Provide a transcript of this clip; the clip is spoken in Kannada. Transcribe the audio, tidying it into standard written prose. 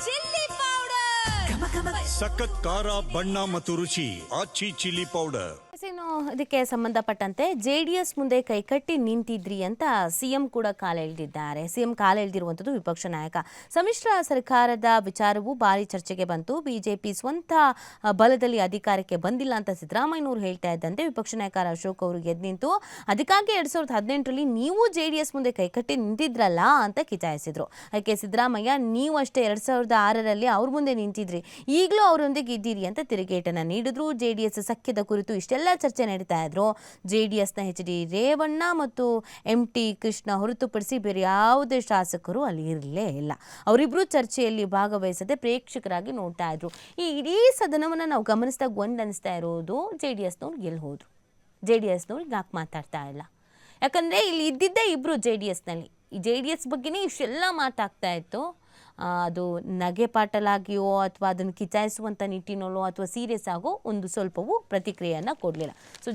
ಚಿಲ್ಲಿ ಪೌಡರ್ ಸಖತ್ ಖಾರ ಬಣ್ಣ ಮತ್ತು ರುಚಿ ಆಚಿ ಚಿಲ್ಲಿ ಪೌಡರ್. ಇನ್ನು ಇದಕ್ಕೆ ಸಂಬಂಧಪಟ್ಟಂತೆ ಜೆಡಿಎಸ್ ಮುಂದೆ ಕೈಕಟ್ಟಿ ನಿಂತಿದ್ರಿ ಅಂತ ಸಿಎಂ ಕೂಡ ಕಾಲೆಳೆದಿದ್ದಾರೆ. ಸಿಎಂ ಕಾಲೆಳೆದಿರುವಂಥದ್ದು ವಿಪಕ್ಷ ನಾಯಕ. ಸಮ್ಮಿಶ್ರ ಸರ್ಕಾರದ ವಿಚಾರವೂ ಭಾರಿ ಚರ್ಚೆಗೆ ಬಂತು. ಬಿಜೆಪಿ ಸ್ವಂತ ಬಲದಲ್ಲಿ ಅಧಿಕಾರಕ್ಕೆ ಬಂದಿಲ್ಲ ಅಂತ ಸಿದ್ದರಾಮಯ್ಯನವರು ಹೇಳ್ತಾ ಇದ್ದಂತೆ ವಿಪಕ್ಷ ನಾಯಕ ಅಶೋಕ್ ಅವರು ಎದ್ದು ನಿಂತು ಅದಕ್ಕಾಗಿ 2018ರಲ್ಲಿ ನೀವು ಜೆಡಿಎಸ್ ಮುಂದೆ ಕೈಕಟ್ಟಿ ನಿಂತಿದ್ರಲ್ಲ ಅಂತ ಕಿಚಾಯಿಸಿದ್ರು. ಅದಕ್ಕೆ ಸಿದ್ದರಾಮಯ್ಯ ನೀವು ಅಷ್ಟೇ 2006ರಲ್ಲಿ ಅವ್ರ ಮುಂದೆ ನಿಂತಿದ್ರಿ, ಈಗಲೂ ಅವರೊಂದಿಗೆ ಇದ್ದೀರಿ ಅಂತ ತಿರುಗೇಟನ್ನು ನೀಡಿದ್ರು. ಜೆಡಿಎಸ್ ಸಖ್ಯದ ಕುರಿತು ಇಷ್ಟೆಲ್ಲ ಚರ್ಚೆ ನಡೀತಾ ಇದ್ರು. ಜೆಡಿಎಸ್ನ ಎಚ್.ಡಿ. ರೇವಣ್ಣ ಮತ್ತು ಎಂ.ಟಿ. ಕೃಷ್ಣ ಹೊರತುಪಡಿಸಿ ಬೇರೆ ಯಾವುದೇ ಶಾಸಕರು ಅಲ್ಲಿ ಇರಲೇ ಇಲ್ಲ. ಅವರಿಬ್ಬರು ಚರ್ಚೆಯಲ್ಲಿ ಭಾಗವಹಿಸದೆ ಪ್ರೇಕ್ಷಕರಾಗಿ ನೋಡ್ತಾ ಇದ್ರು. ಈ ಇಡೀ ಸದನವನ್ನು ನಾವು ಗಮನಿಸಿದಾಗ ಒಂದು ಅನಿಸ್ತಾ ಇರೋದು, ಜೆಡಿಎಸ್ನವ್ರು ಎಲ್ಲಿ ಹೋದ್ರು, ಜೆಡಿಎಸ್ನವ್ರು ಯಾಕೆ ಮಾತಾಡ್ತಾ ಇಲ್ಲ? ಯಾಕಂದರೆ ಇಲ್ಲಿ ಇದ್ದಿದ್ದೇ ಇಬ್ಬರು ಜೆಡಿಎಸ್ನಲ್ಲಿ. ಈ ಜೆಡಿಎಸ್ ಬಗ್ಗೆನೇ ಇಷ್ಟೆಲ್ಲ ಮಾತಾಗ್ತಾ ಇತ್ತು. ಅದು ನಗೆ ಪಾಟಲಾಗಿಯೋ ಅಥವಾ ಅದನ್ನು ಕಿಚಾಯಿಸುವಂಥ ನಿಟ್ಟಿನಲ್ಲೋ ಅಥವಾ ಸೀರಿಯಸ್ ಆಗೋ ಒಂದು ಸ್ವಲ್ಪವೂ ಪ್ರತಿಕ್ರಿಯೆಯನ್ನು ಕೊಡಲಿಲ್ಲ. ಸೊ